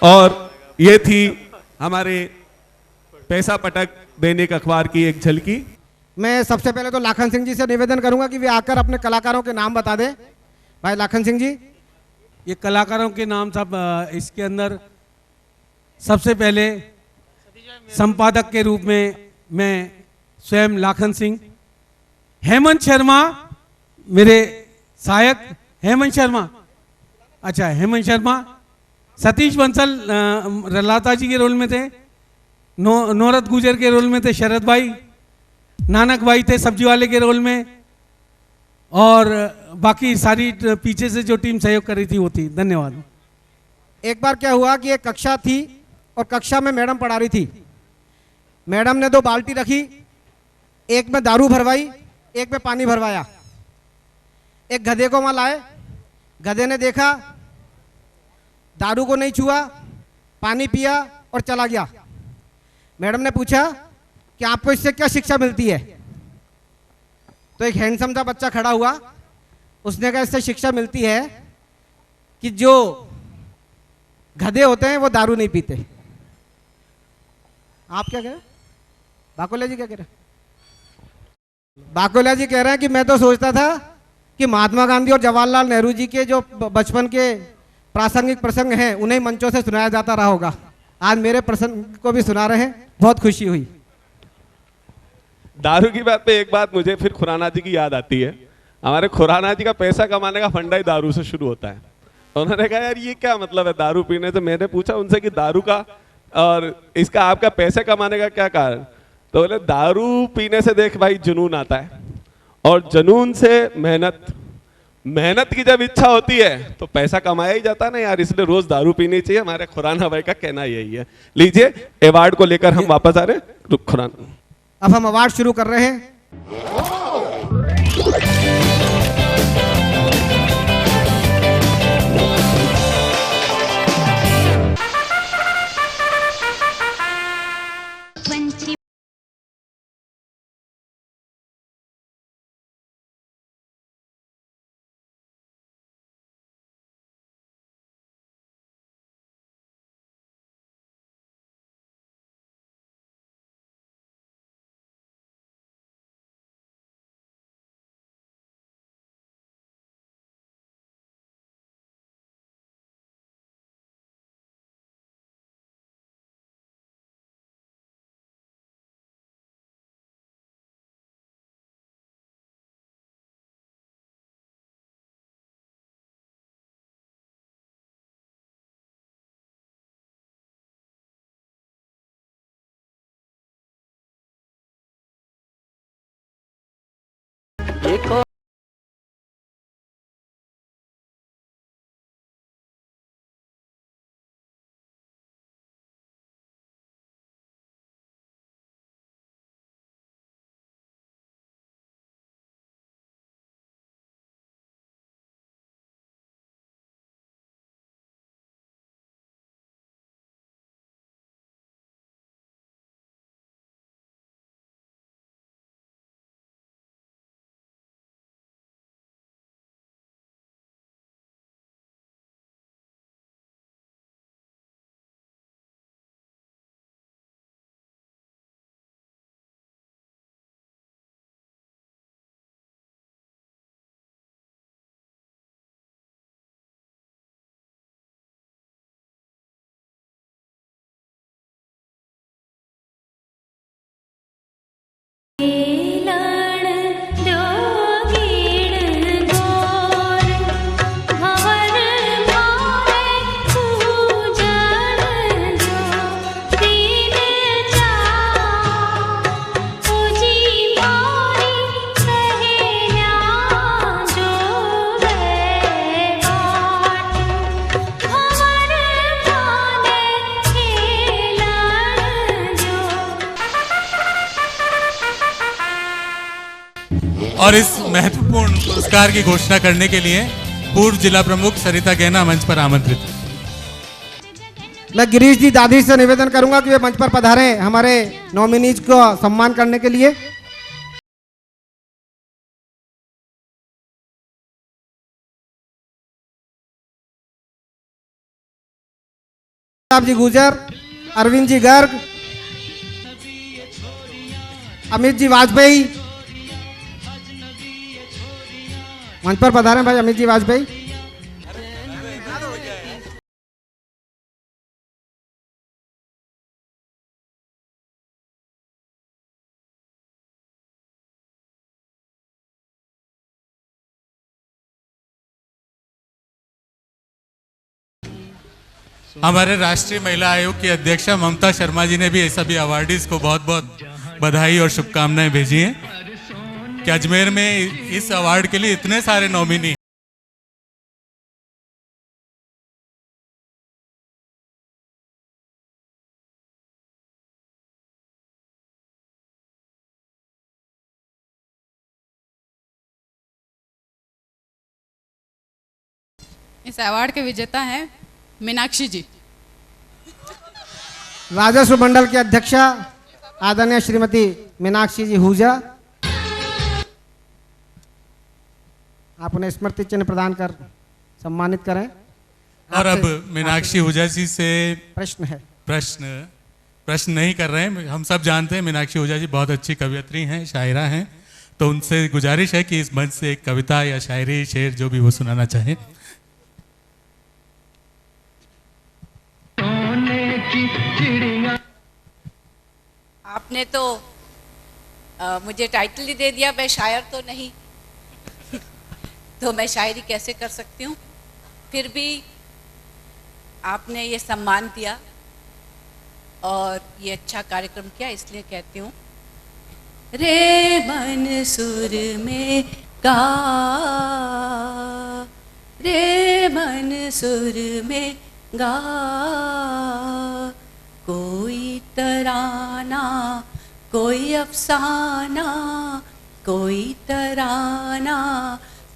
और ये थी हमारे पैसा पटक दैनिक अखबार की एक झलकी। मैं सबसे पहले तो लाखन सिंह जी से निवेदन करूंगा कि वे आकर अपने कलाकारों के नाम बता दें। भाई लाखन सिंह जी। ये कलाकारों के नाम सब इसके अंदर सबसे पहले संपादक के रूप में मैं स्वयं लाखन सिंह, हेमंत शर्मा मेरे सहायक, हेमंत शर्मा, अच्छा हेमंत शर्मा, सतीश बंसल लता जी के रोल में थे, नौरत गुजर के रोल में थे शरद भाई, नानक भाई थे सब्जी वाले के रोल में, और बाकी सारी पीछे से जो टीम सहयोग कर रही थी वो थी। धन्यवाद। एक बार क्या हुआ कि एक कक्षा थी और कक्षा में मैडम पढ़ा रही थी। मैडम ने 2 बाल्टी रखी, एक में दारू भरवाई, एक में पानी भरवाया। एक गधे को वहां लाए, गधे ने देखा, दारू को नहीं छुआ, पानी पिया और चला गया। मैडम ने पूछा कि आपको इससे क्या शिक्षा मिलती है? तो एक हैंडसम सा बच्चा खड़ा हुआ, उसने कहा इससे शिक्षा मिलती है कि जो गधे होते हैं वो दारू नहीं पीते। आप क्या कह रहे हैं? बाकोला जी क्या कह रहे हैं? बाकोला जी कह रहे हैं कि मैं तो सोचता था कि महात्मा गांधी और जवाहरलाल नेहरू जी के जो बचपन के प्रासंगिक प्रसंग हैं उन्हें मंचों से सुनाया जाता रहा होगा। आज मेरे प्रसंग को भी सुना रहे हैं, बहुत खुशी हुई। दारू की बात पे एक बात मुझे फिर खुराना जी की याद आती है। हमारे खुराना जी का पैसा कमाने का फंडा ही दारू से शुरू होता है। तो उन्होंने कहा यार ये क्या मतलब है दारू पीने से। मैंने पूछा उनसे कि दारू का और इसका आपका पैसे कमाने का क्या कारण? तो बोले दारू पीने से देख भाई जुनून आता है, और जुनून से मेहनत की जब इच्छा होती है तो पैसा कमाया ही जाता है ना यार, इसलिए रोज दारू पीनी चाहिए। हमारे खुराना भाई का कहना यही है। लीजिए अवार्ड को लेकर हम वापस आ रहे खुराना। अब हम अवार्ड शुरू कर रहे हैं। और इस महत्वपूर्ण पुरस्कार की घोषणा करने के लिए पूर्व जिला प्रमुख सरिता गैना मंच पर आमंत्रित। मैं गिरीश जी दादी से निवेदन करूंगा कि वे मंच पर पधारें हमारे नॉमिनीज को सम्मान करने के लिए। प्रताप जी गुजर, अरविंद जी गर्ग, अमित जी वाजपेयी, मंच पर पधारे भाई अमित जी वाजपेयी। हमारे राष्ट्रीय महिला आयोग की अध्यक्षा ममता शर्मा जी ने भी सभी अवार्डीज को बहुत बहुत बधाई और शुभकामनाएं भेजी हैं कि अजमेर में इस अवार्ड के लिए इतने सारे नॉमिनी। इस अवार्ड के विजेता हैं मीनाक्षी जी। राजस्व मंडल की अध्यक्षा आदरणीय श्रीमती मीनाक्षी जी हुजा, आप उन्हें स्मृति चिन्ह प्रदान कर सम्मानित करें। और अब मीनाक्षी हुजा जी से प्रश्न है। प्रश्न नहीं कर रहे हैं, हम सब जानते हैं मीनाक्षी हुजा जी बहुत अच्छी कवियत्री हैं, शायरा हैं, तो उनसे गुजारिश है कि इस मंच से एक कविता या शायरी शेर जो भी वो सुनाना चाहें। आपने तो मुझे टाइटल ही दे दिया, मैं शायर तो नहीं तो मैं शायरी कैसे कर सकती हूँ। फिर भी आपने ये सम्मान दिया और ये अच्छा कार्यक्रम किया, इसलिए कहती हूँ। रे मन सुर में गा, रे मन सुर में गा, कोई तराना कोई अफसाना, कोई तराना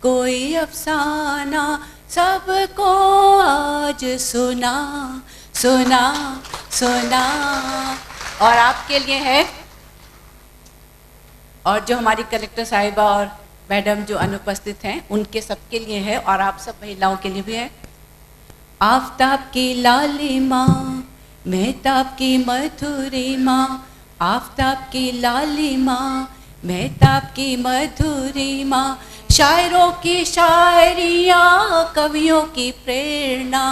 कोई अफसाना, सबको आज सुना सुना सुना। और आपके लिए है, और जो हमारी कलेक्टर साहिबा और मैडम जो अनुपस्थित हैं उनके सबके लिए है, और आप सब महिलाओं के लिए भी है। आफताब की लालिमा मेहताब की मधुरिमा, आफताब की लालिमा मेहताब की मधुरिमा, शायरों की शायरियाँ कवियों की प्रेरणा,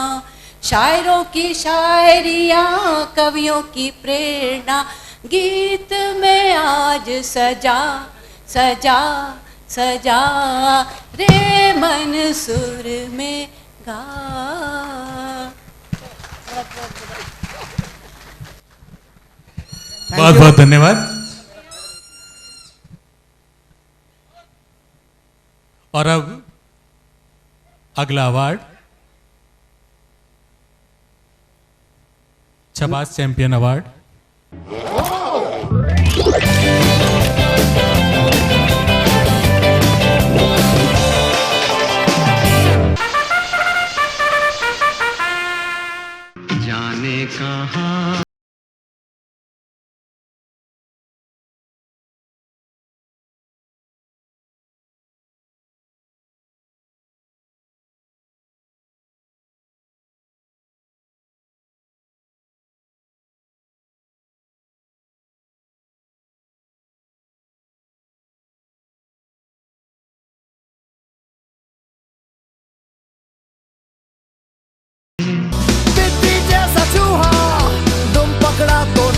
शायरों की शायरियाँ कवियों की प्रेरणा, गीत में आज सजा सजा सजा, रे मन सुर में गा। बहुत बहुत धन्यवाद। और अब अगला अवार्ड छपास चैंपियन अवार्ड। जाने कहाँ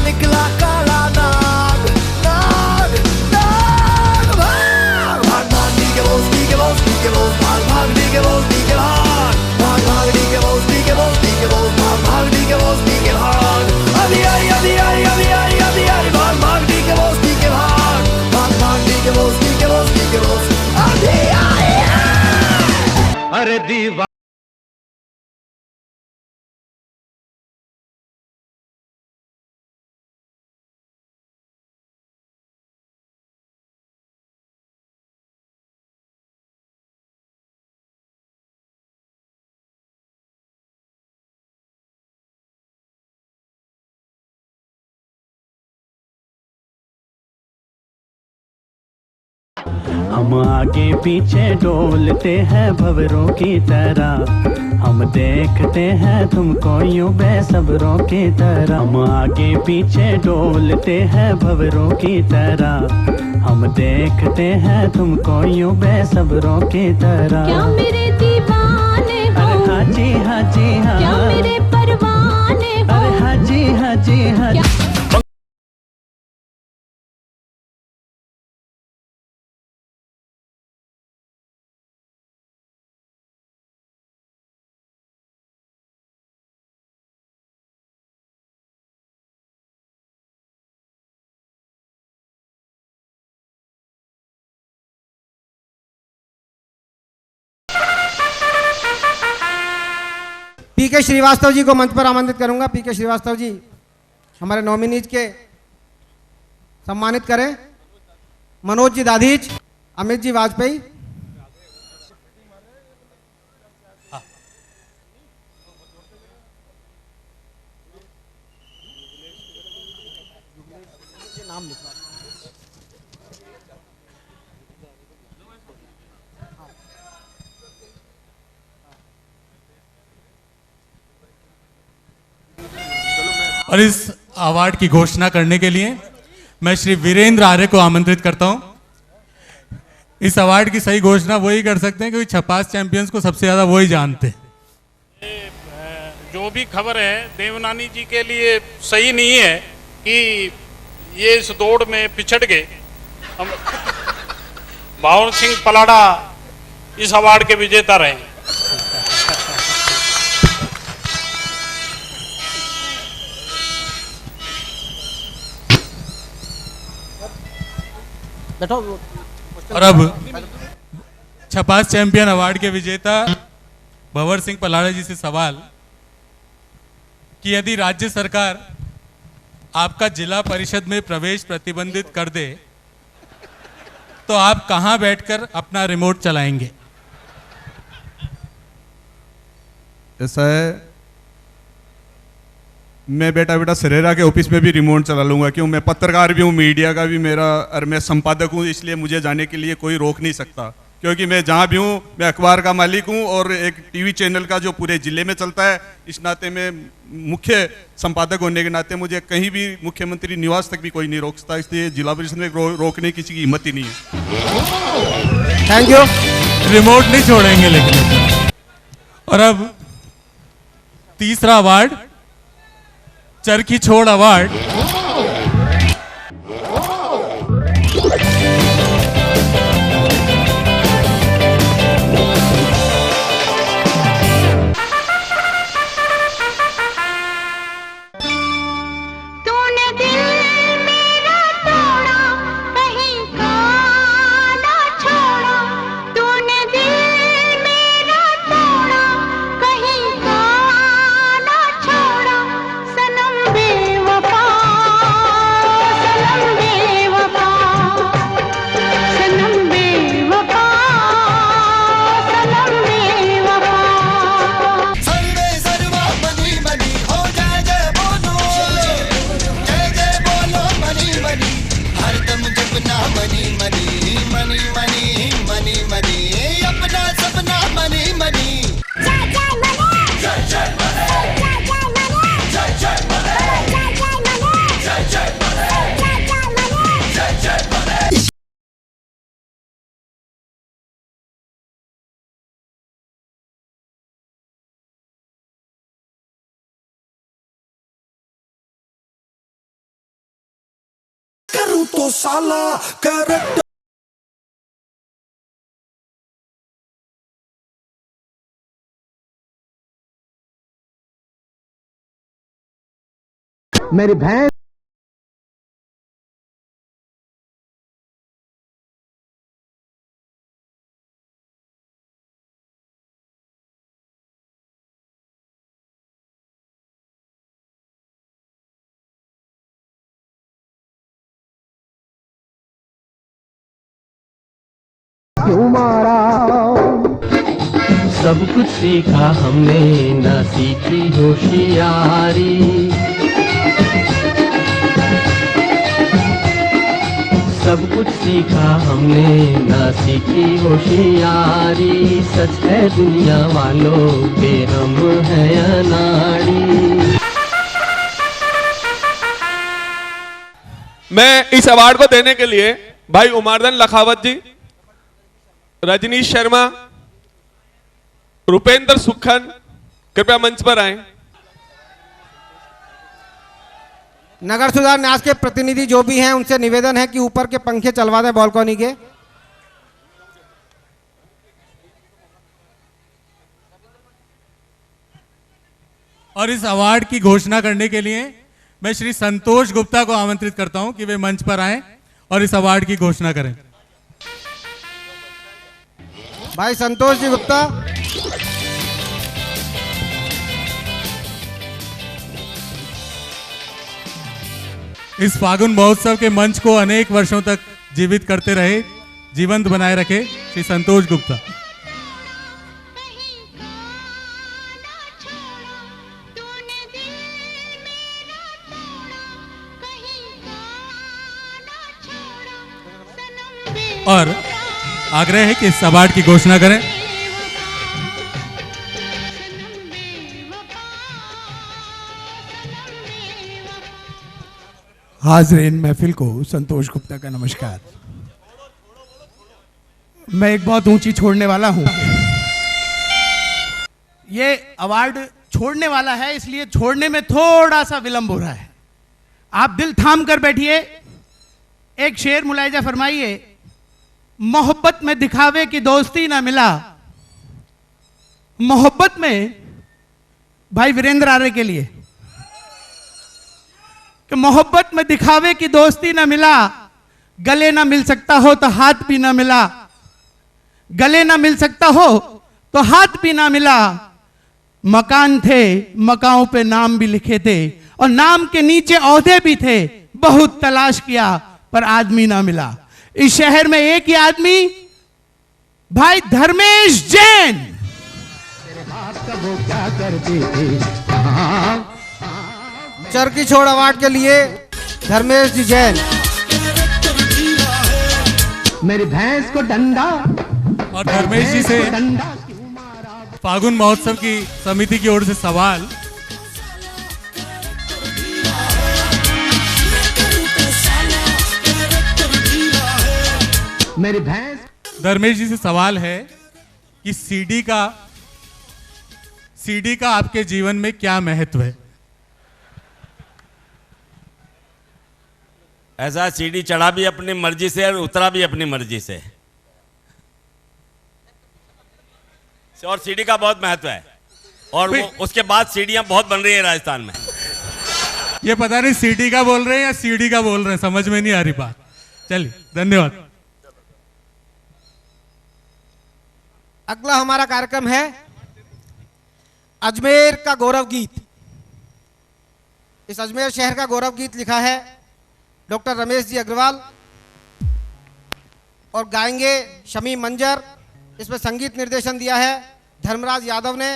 निकला काला नाग, नाग, नाग, भाग भाग भाग डी के बोस, डी के बोस, डी के बोस, भाग भाग डी के बोस, डी के भाग भाग भाग डी के बोस, डी के बोस, डी के बोस, भाग भाग डी के बोस, डी के भाग, अभी आई अभी आई अभी आई अभी आई, भाग भाग डी के बोस, डी के भाग भाग भाग डी के बोस, डी के बोस, डी के बोस, अभी आई। अरे दीवा हम आगे पीछे डोलते हैं भंवरों की तरह, हम देखते हैं तुमको यूं बेसब्रों की तरह, हम आगे पीछे डोलते हैं भंवरों की तरह। हम देखते हैं तुमको यूं बेसब्रों की तरह। क्या मेरे दीवाने हो? अरे हाँ जी हाँ जी हाँ। क्या मेरे परवाने हो? अरे हाँ जी हाँ जी हाँ। पीके श्रीवास्तव जी को मंच पर आमंत्रित करूंगा। पीके श्रीवास्तव जी हमारे नॉमिनीज के सम्मानित करें। मनोज जी दाधीच, अमित जी वाजपेयी। और इस अवार्ड की घोषणा करने के लिए मैं श्री वीरेंद्र आर्य को आमंत्रित करता हूं। इस अवार्ड की सही घोषणा वही कर सकते हैं क्योंकि छपास चैंपियंस को सबसे ज्यादा वही जानते हैं। जो भी खबर है देवनानी जी के लिए सही नहीं है कि ये इस दौड़ में पिछड़ गए। हम भावर सिंह पलाड़ा इस अवार्ड के विजेता रहे। और अब छपास चैंपियन अवार्ड के विजेता भंवर सिंह पलाड़ा जी से सवाल कि यदि राज्य सरकार आपका जिला परिषद में प्रवेश प्रतिबंधित कर दे तो आप कहां बैठकर अपना रिमोट चलाएंगे? ऐसा है, मैं बेटा सरेरा के ऑफिस में भी रिमोट चला लूंगा, क्यों मैं पत्रकार भी हूँ, मीडिया का भी मेरा, और मैं संपादक हूँ, इसलिए मुझे जाने के लिए कोई रोक नहीं सकता। क्योंकि मैं जहाँ भी हूँ मैं अखबार का मालिक हूँ और एक टीवी चैनल का जो पूरे जिले में चलता है। इस नाते में मुख्य संपादक होने के नाते मुझे कहीं भी मुख्यमंत्री निवास तक भी कोई नहीं रोक सकता, इसलिए जिला परिषद में रोकने किसी की हिम्मत ही नहीं है। Thank you. रिमोट नहीं छोड़ेंगे लेकिन। और अब तीसरा अवार्ड, चरखी छोड़ अवार्ड। करूं तो साला करेक्ट। मेरी बहन क्यों मारा? सब कुछ सीखा हमने न सीखी होशियारी। सब कुछ सीखा हमने ना सीखी होशियारी, सच है दुनिया वालों के हम है अनाड़ी। मैं इस अवार्ड को देने के लिए भाई उमारदन लखावत जी, रजनीश शर्मा, रुपेंद्र सुखन कृपया मंच पर आए। नगर सुधार न्यास के प्रतिनिधि जो भी हैं उनसे निवेदन है कि ऊपर के पंखे चलवा दें बालकनी के। और इस अवार्ड की घोषणा करने के लिए मैं श्री संतोष गुप्ता को आमंत्रित करता हूं कि वे मंच पर आएं और इस अवार्ड की घोषणा करें। भाई संतोष जी गुप्ता। इस फागुन महोत्सव के मंच को अनेक वर्षों तक जीवित करते रहे, जीवंत बनाए रखे श्री संतोष गुप्ता। और आग्रह है कि इस अवार्ड की घोषणा करें। हाज़रीन महफिल को संतोष गुप्ता का नमस्कार। मैं एक बहुत ऊंची छोड़ने वाला हूं। ये अवार्ड छोड़ने वाला है, इसलिए छोड़ने में थोड़ा सा विलंब हो रहा है। आप दिल थाम कर बैठिए। एक शेर मुलायजा फरमाइए। मोहब्बत में दिखावे की दोस्ती ना मिला। मोहब्बत में, भाई वीरेंद्र आर्य के लिए, कि मोहब्बत में दिखावे की दोस्ती ना मिला, गले ना मिल सकता हो तो हाथ भी ना मिला, गले ना मिल सकता हो तो हाथ भी ना मिला। मकान थे, मकानों पे नाम भी लिखे थे और नाम के नीचे ओहदे भी थे। बहुत तलाश किया पर आदमी ना मिला। इस शहर में एक ही आदमी, भाई धर्मेश जैन। क्या करती थी? चरखी छोड़ अवार्ड के लिए धर्मेश जी जैन। मेरी भैंस को डंडा। और धर्मेश जी से फागुन महोत्सव की समिति की ओर से सवाल। मेरी भैंस। धर्मेश जी से सवाल है कि सीडी का आपके जीवन में क्या महत्व है? ऐसा सीडी चढ़ा भी अपनी मर्जी से और उतरा भी अपनी मर्जी से, और सीडी का बहुत महत्व है। और वो उसके बाद सीडियां बहुत बन रही है राजस्थान में। ये पता नहीं सीडी का बोल रहे हैं या सीडी का बोल रहे हैं, समझ में नहीं आ रही बात। चलिए, धन्यवाद। अगला हमारा कार्यक्रम है अजमेर का गौरव गीत। इस अजमेर शहर का गौरव गीत लिखा है डॉक्टर रमेश जी अग्रवाल और गाएंगे शमीम मंजर। इसमें संगीत निर्देशन दिया है धर्मराज यादव ने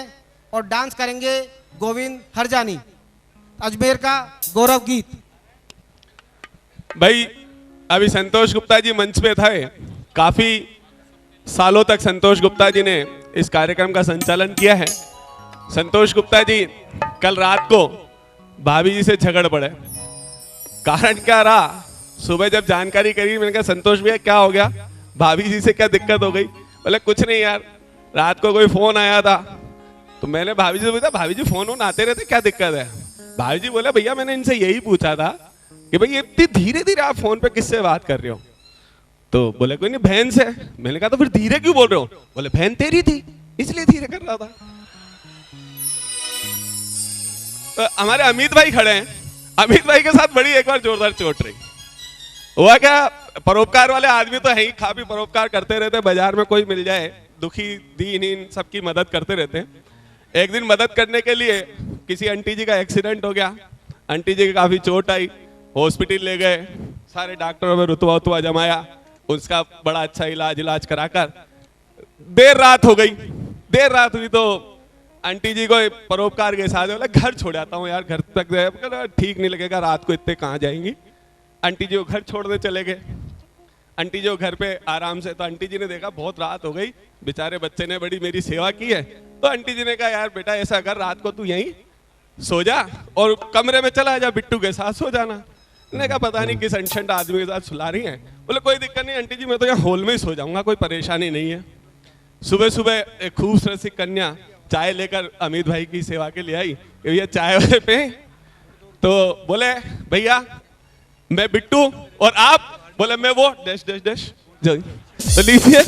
और डांस करेंगे गोविंद हरजानी। अजमेर का गौरव गीत। भाई अभी संतोष गुप्ता जी मंच पे थे। काफी सालों तक संतोष गुप्ता जी ने इस कार्यक्रम का संचालन किया है। संतोष गुप्ता जी कल रात को भाभी जी से झगड़ पड़े। कारण क्या रहा? सुबह जब जानकारी करी, मैंने कहा संतोष भैया क्या हो गया, भाभी जी से क्या दिक्कत हो गई? बोले कुछ नहीं यार, रात को कोई फोन आया था तो मैंने भाभी जी से पूछा, भाभी जी फोन आते रहते क्या दिक्कत है? भाभी जी बोले भैया मैंने इनसे यही पूछा था कि भाई इतनी धीरे धीरे आप फोन पे किससे बात कर रहे हो? तो बोले कोई नहीं बहन से। मैंने कहा तो फिर धीरे क्यों बोल रहे हो? बोले बहन तेरी थी इसलिए धीरे कर रहा था। तो हमारे अमित भाई खड़े हैं। अमित भाई के साथ बड़ी एक बार जोरदार चोट रही। हुआ क्या, परोपकार वाले आदमी तो है ही, खा भी परोपकार करते रहते, बाजार में कोई मिल जाए दुखी दीनहीन सबकी मदद करते रहते हैं। एक दिन मदद करने के लिए किसी आंटी जी का एक्सीडेंट हो गया। आंटी जी की काफी चोट आई, हॉस्पिटल ले गए, सारे डॉक्टरों में रुतबा उतबा जमाया, उसका बड़ा अच्छा इलाज कराकर देर रात हो गई। देर रात हुई तो आंटी जी को परोपकार के साथ बोला घर छोड़ आता हूँ यार, घर तक जाए। ठीक नहीं लगेगा, रात को इतने कहाँ जाएंगी। आंटी जी को घर छोड़ने चले गए। आंटी जो घर पे आराम से, तो आंटी जी ने देखा बहुत रात हो गई, बेचारे बच्चे ने बड़ी मेरी सेवा की है, तो आंटी जी ने कहा यार बेटा ऐसा कर, रात को तू यहीं सो जा और कमरे में चला जा, बिट्टू के साथ सो जाना। मैंने कहा पता नहीं किस अनशंट आदमी के साथ सुला रही हैं। बोले कोई दिक्कत नहीं आंटी जी, मैं तो यहाँ हॉल में ही सो जाऊंगा, कोई परेशानी नहीं है। सुबह सुबह एक खूबसूरत सी कन्या चाय लेकर अमित भाई की सेवा के लिए आई, भैया चाय वाले पे, तो बोले भैया मैं बिट्टू और आप, बोले मैं वो डैश डैश डैश, तो लीजिए